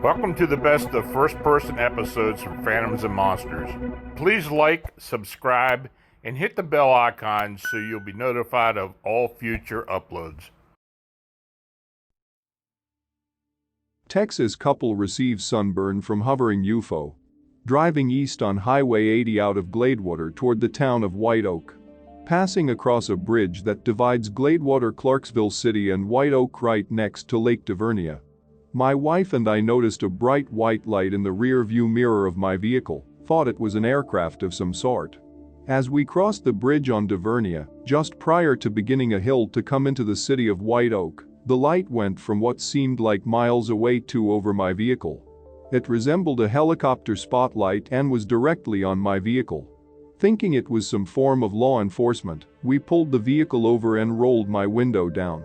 Welcome to the best of first-person episodes from Phantoms and Monsters. Please like, subscribe, and hit the bell icon so you'll be notified of all future uploads. Texas couple receives sunburn from hovering UFO. Driving east on Highway 80 out of Gladewater toward the town of White Oak. Passing across a bridge that divides Gladewater, Clarksville City and White Oak right next to Lake Divernia. My wife and I noticed a bright white light in the rear view mirror of my vehicle, thought it was an aircraft of some sort. As we crossed the bridge on Divernia, just prior to beginning a hill to come into the city of White Oak, the light went from what seemed like miles away to over my vehicle. It resembled a helicopter spotlight and was directly on my vehicle. Thinking it was some form of law enforcement, we pulled the vehicle over and rolled my window down.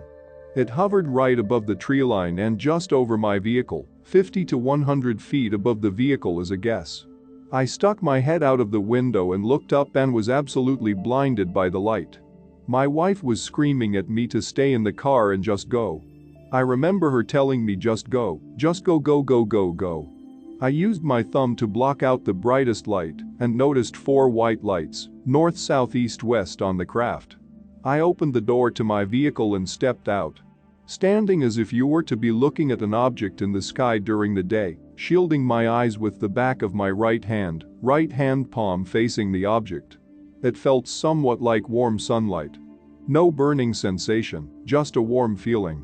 It hovered right above the tree line and just over my vehicle, 50 to 100 feet above the vehicle as a guess. I stuck my head out of the window and looked up and was absolutely blinded by the light. My wife was screaming at me to stay in the car and just go. I remember her telling me just go, go. I used my thumb to block out the brightest light and noticed 4 white lights, north, south, east, west on the craft. I opened the door to my vehicle and stepped out. Standing as if you were to be looking at an object in the sky during the day, shielding my eyes with the back of my right hand palm facing the object. It felt somewhat like warm sunlight. No burning sensation, just a warm feeling.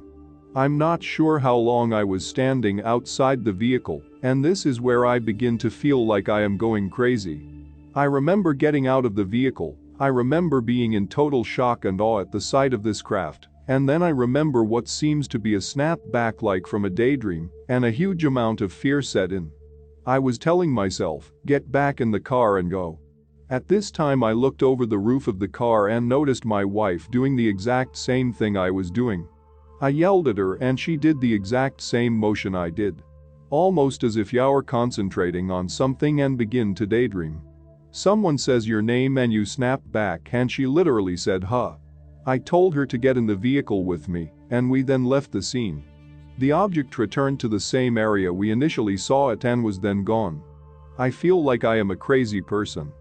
I'm not sure how long I was standing outside the vehicle, and this is where I begin to feel like I am going crazy. I remember getting out of the vehicle, I remember being in total shock and awe at the sight of this craft, and then I remember what seems to be a snap back like from a daydream, and a huge amount of fear set in. I was telling myself, get back in the car and go. At this time I looked over the roof of the car and noticed my wife doing the exact same thing I was doing. I yelled at her and she did the exact same motion I did. Almost as if you were concentrating on something and begin to daydream. Someone says your name and you snap back and she literally said huh. I told her to get in the vehicle with me and we then left the scene. The object returned to the same area we initially saw it and was then gone. I feel like I am a crazy person.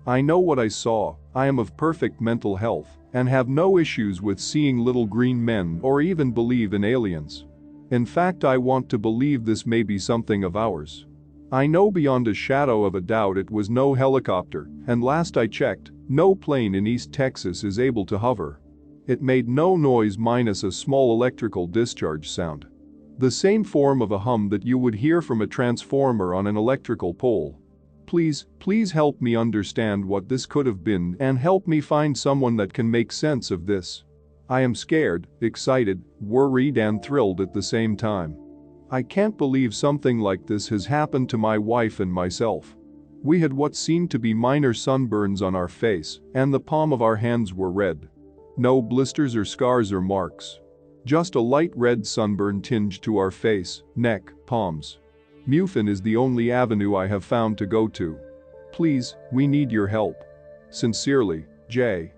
I know what I saw, I am of perfect mental health and have no issues with seeing little green men or even believe in aliens. In fact, I want to believe this may be something of ours. I know beyond a shadow of a doubt it was no helicopter, and last I checked, no plane in East Texas is able to hover. It made no noise minus a small electrical discharge sound. The same form of a hum that you would hear from a transformer on an electrical pole. Please help me understand what this could have been and help me find someone that can make sense of this. I am scared, excited, worried and thrilled at the same time. I can't believe something like this has happened to my wife and myself. We had what seemed to be minor sunburns on our face, and the palm of our hands were red. No blisters or scars or marks. Just a light red sunburn tinge to our face, neck, palms. MUFON is the only avenue I have found to go to. Please, we need your help. Sincerely, Jay.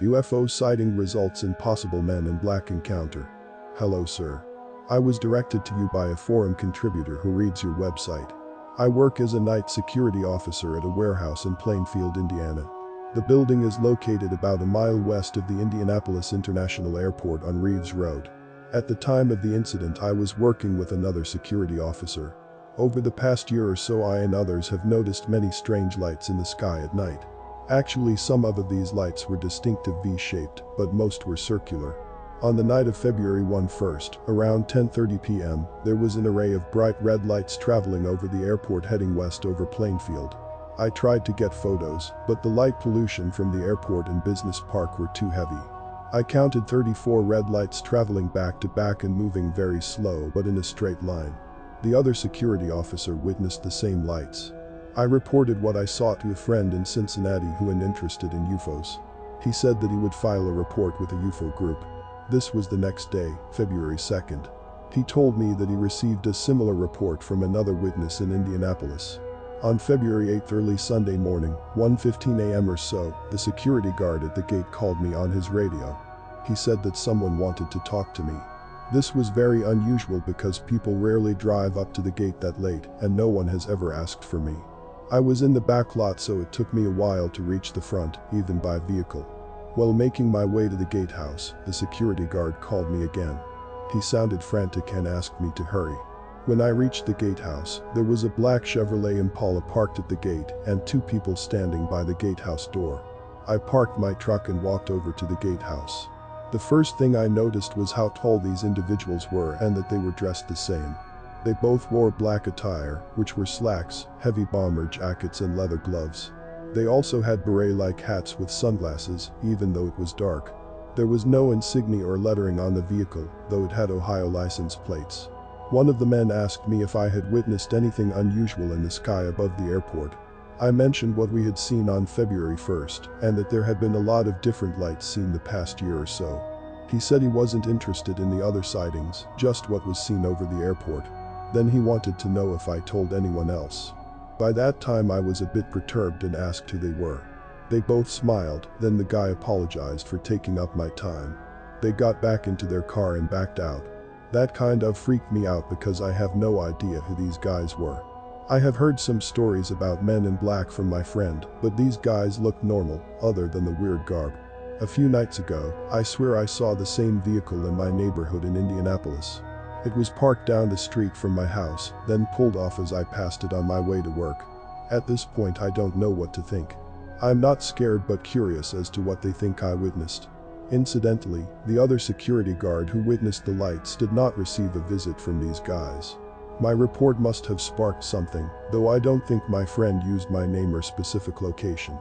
UFO sighting results in possible men in black encounter. Hello sir. I was directed to you by a forum contributor who reads your website. I work as a night security officer at a warehouse in Plainfield, Indiana. The building is located about a mile west of the Indianapolis International Airport on Reeves Road. At the time of the incident I was working with another security officer. Over the past year or so I and others have noticed many strange lights in the sky at night. Actually, some of these lights were distinctive V-shaped, but most were circular. On the night of February 1st, around 10:30 p.m., there was an array of bright red lights traveling over the airport heading west over Plainfield. I tried to get photos, but the light pollution from the airport and business park were too heavy. I counted 34 red lights traveling back to back and moving very slow but in a straight line. The other security officer witnessed the same lights. I reported what I saw to a friend in Cincinnati who was interested in UFOs. He said that he would file a report with a UFO group. This was the next day, February 2nd. He told me that he received a similar report from another witness in Indianapolis. On February 8th early Sunday morning, 1:15 a.m. or so, the security guard at the gate called me on his radio. He said that someone wanted to talk to me. This was very unusual because people rarely drive up to the gate that late, and no one has ever asked for me. I was in the back lot, so it took me a while to reach the front, even by vehicle. While making my way to the gatehouse, the security guard called me again. He sounded frantic and asked me to hurry. When I reached the gatehouse, there was a black Chevrolet Impala parked at the gate and two people standing by the gatehouse door. I parked my truck and walked over to the gatehouse. The first thing I noticed was how tall these individuals were and that they were dressed the same. They both wore black attire, which were slacks, heavy bomber jackets and leather gloves. They also had beret-like hats with sunglasses, even though it was dark. There was no insignia or lettering on the vehicle, though it had Ohio license plates. One of the men asked me if I had witnessed anything unusual in the sky above the airport. I mentioned what we had seen on February 1st, and that there had been a lot of different lights seen the past year or so. He said he wasn't interested in the other sightings, just what was seen over the airport. Then he wanted to know if I told anyone else. By that time I was a bit perturbed and asked who they were. They both smiled, then the guy apologized for taking up my time. They got back into their car and backed out. That kind of freaked me out because I have no idea who these guys were. I have heard some stories about men in black from my friend, but these guys looked normal, other than the weird garb. A few nights ago, I swear I saw the same vehicle in my neighborhood in Indianapolis. It was parked down the street from my house, then pulled off as I passed it on my way to work. At this point I don't know what to think. I'm not scared but curious as to what they think I witnessed. Incidentally, the other security guard who witnessed the lights did not receive a visit from these guys. My report must have sparked something, though I don't think my friend used my name or specific location.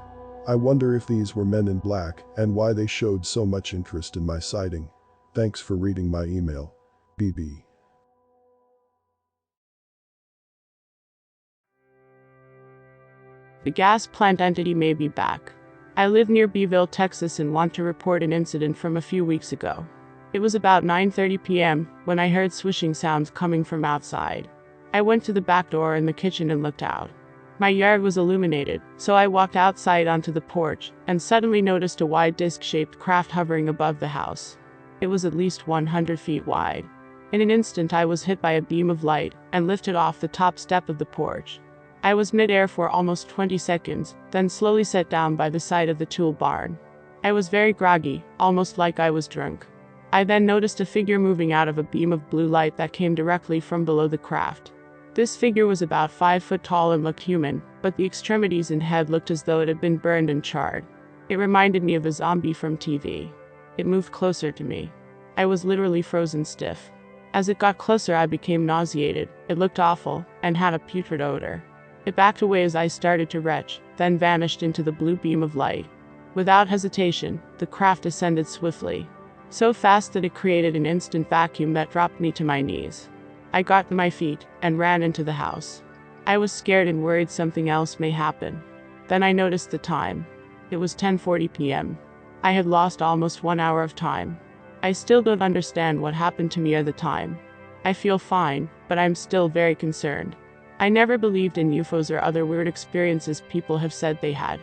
I wonder if these were men in black and why they showed so much interest in my sighting. Thanks for reading my email. BB. The gas plant entity may be back. I live near Beeville, Texas and want to report an incident from a few weeks ago. It was about 9:30 p.m. when I heard swishing sounds coming from outside. I went to the back door in the kitchen and looked out. My yard was illuminated, so I walked outside onto the porch and suddenly noticed a wide disc-shaped craft hovering above the house. It was at least 100 feet wide. In an instant I was hit by a beam of light and lifted off the top step of the porch. I was mid-air for almost 20 seconds, then slowly set down by the side of the tool barn. I was very groggy, almost like I was drunk. I then noticed a figure moving out of a beam of blue light that came directly from below the craft. This figure was about 5 foot tall and looked human, but the extremities and head looked as though it had been burned and charred. It reminded me of a zombie from TV. It moved closer to me. I was literally frozen stiff. As it got closer I became nauseated. It looked awful, and had a putrid odor. It backed away as I started to retch, then vanished into the blue beam of light. Without hesitation, the craft ascended swiftly. So fast that it created an instant vacuum that dropped me to my knees. I got to my feet and ran into the house. I was scared and worried something else may happen. Then I noticed the time. It was 10:40 p.m. I had lost almost 1 hour of time. I still don't understand what happened to me at the time. I feel fine, but I'm still very concerned. I never believed in UFOs or other weird experiences people have said they had.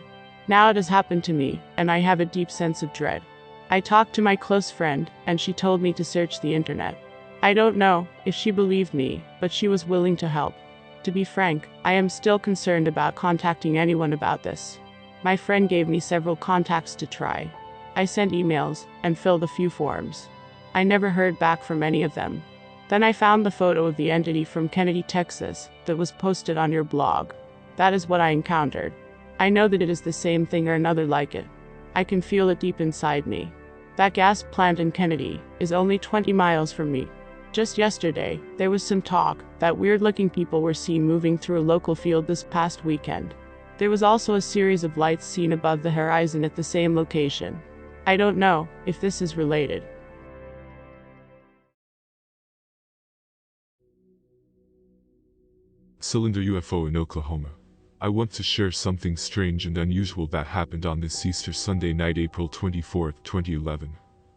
Now it has happened to me, and I have a deep sense of dread. I talked to my close friend, and she told me to search the internet. I don't know if she believed me, but she was willing to help. To be frank, I am still concerned about contacting anyone about this. My friend gave me several contacts to try. I sent emails and filled a few forms. I never heard back from any of them. Then I found the photo of the entity from Kennedy, Texas, that was posted on your blog. That is what I encountered. I know that it is the same thing or another like it. I can feel it deep inside me. That gas plant in Kennedy is only 20 miles from me. Just yesterday, there was some talk that weird-looking people were seen moving through a local field this past weekend. There was also a series of lights seen above the horizon at the same location. I don't know if this is related. Cylinder UFO in Oklahoma. I want to share something strange and unusual that happened on this Easter Sunday night, April 24, 2011.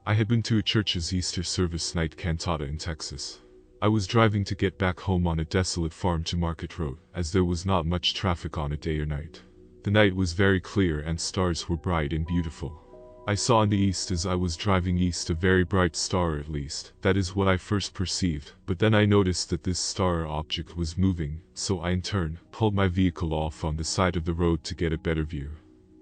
I had been to a church's Easter service night cantata in Texas. I was driving to get back home on a desolate farm to Market Road, as there was not much traffic on it day or night. The night was very clear and stars were bright and beautiful. I saw in the east as I was driving east a very bright star, at least. That is what I first perceived, but then I noticed that this star object was moving, so I in turn pulled my vehicle off on the side of the road to get a better view.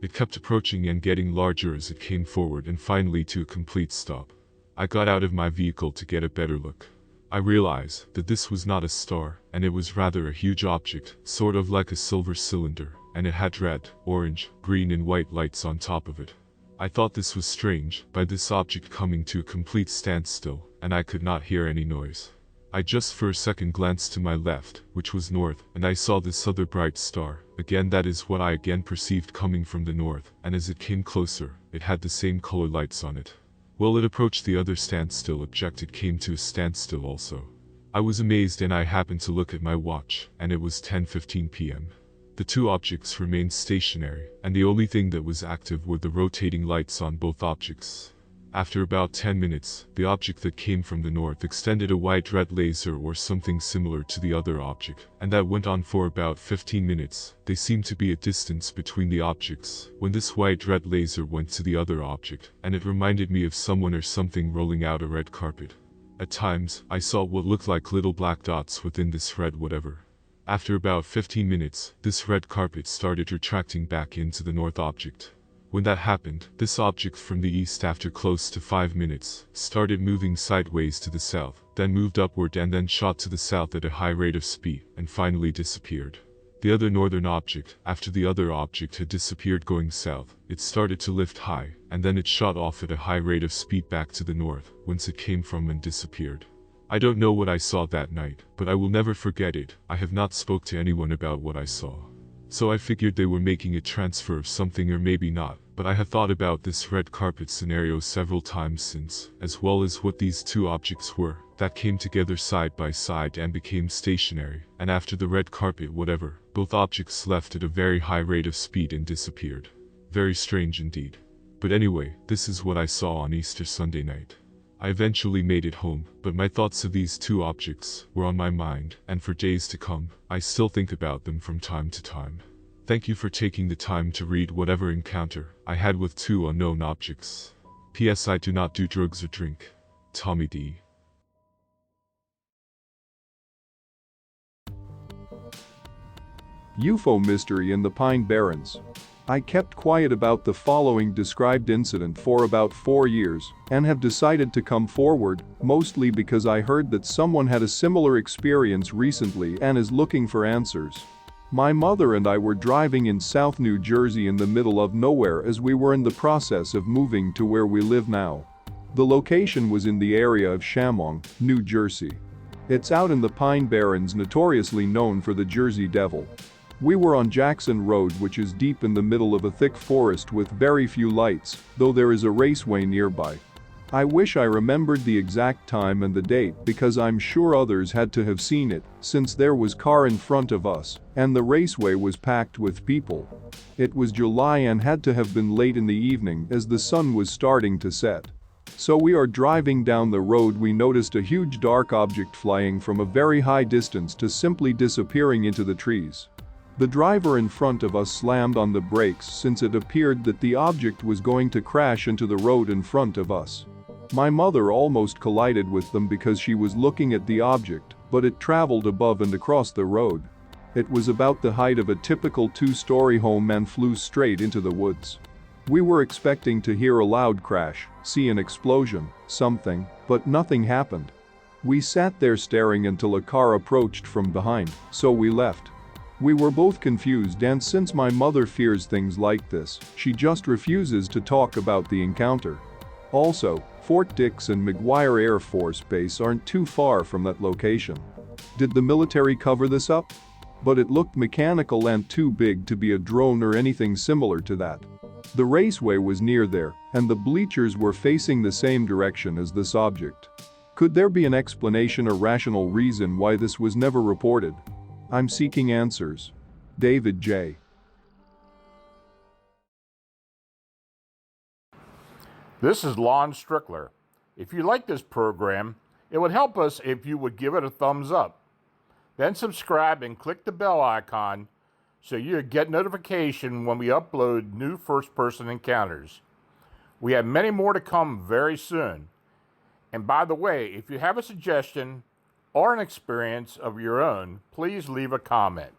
It kept approaching and getting larger as it came forward and finally to a complete stop. I got out of my vehicle to get a better look. I realized that this was not a star, and it was rather a huge object, sort of like a silver cylinder, and it had red, orange, green and white lights on top of it. I thought this was strange, by this object coming to a complete standstill, and I could not hear any noise. I just for a second glanced to my left, which was north, and I saw this other bright star. Again, that is what I again perceived coming from the north, and as it came closer, it had the same color lights on it. Well, it approached the other standstill object, it came to a standstill also. I was amazed and I happened to look at my watch, and it was 10:15 p.m. The two objects remained stationary, and the only thing that was active were the rotating lights on both objects. After about 10 minutes, the object that came from the north extended a white-red laser or something similar to the other object, and that went on for about 15 minutes. They seemed to be a distance between the objects, when this white-red laser went to the other object, and it reminded me of someone or something rolling out a red carpet. At times, I saw what looked like little black dots within this red whatever. After about 15 minutes, this red carpet started retracting back into the north object. When that happened, this object from the east after close to 5 minutes, started moving sideways to the south, then moved upward and then shot to the south at a high rate of speed, and finally disappeared. The other northern object, after the other object had disappeared going south, it started to lift high, and then it shot off at a high rate of speed back to the north, whence it came from and disappeared. I don't know what I saw that night, but I will never forget it. I have not spoke to anyone about what I saw. So I figured they were making a transfer of something or maybe not, but I have thought about this red carpet scenario several times since, as well as what these two objects were, that came together side by side and became stationary, and after the red carpet whatever, both objects left at a very high rate of speed and disappeared. Very strange indeed. But anyway, this is what I saw on Easter Sunday night. I eventually made it home, but my thoughts of these two objects were on my mind, and for days to come, I still think about them from time to time. Thank you for taking the time to read whatever encounter I had with two unknown objects. P.S. I do not do drugs or drink. Tommy D. UFO mystery in the Pine Barrens. I kept quiet about the following described incident for about 4 years and have decided to come forward, mostly because I heard that someone had a similar experience recently and is looking for answers. My mother and I were driving in South New Jersey in the middle of nowhere as we were in the process of moving to where we live now. The location was in the area of Shamong, New Jersey. It's out in the Pine Barrens, notoriously known for the Jersey Devil. We were on Jackson Road, which is deep in the middle of a thick forest with very few lights, though there is a raceway nearby. I wish I remembered the exact time and the date because I'm sure others had to have seen it, since there was car in front of us, and the raceway was packed with people. It was July and had to have been late in the evening as the sun was starting to set. So we are driving down the road, we noticed a huge dark object flying from a very high distance to simply disappearing into the trees. The driver in front of us slammed on the brakes since it appeared that the object was going to crash into the road in front of us. My mother almost collided with them because she was looking at the object, but it traveled above and across the road. It was about the height of a typical two-story home and flew straight into the woods. We were expecting to hear a loud crash, see an explosion, something, but nothing happened. We sat there staring until a car approached from behind, so we left. We were both confused, and since my mother fears things like this, she just refuses to talk about the encounter. Also, Fort Dix and McGuire Air Force Base aren't too far from that location. Did the military cover this up? But it looked mechanical and too big to be a drone or anything similar to that. The raceway was near there, and the bleachers were facing the same direction as this object. Could there be an explanation or rational reason why this was never reported? I'm seeking answers. David J. This is Lon Strickler. If you like this program, it would help us if you would give it a thumbs up. Then subscribe and click the bell icon so you get notification when we upload new first-person encounters. We have many more to come very soon. And by the way, if you have a suggestion or an experience of your own, please leave a comment.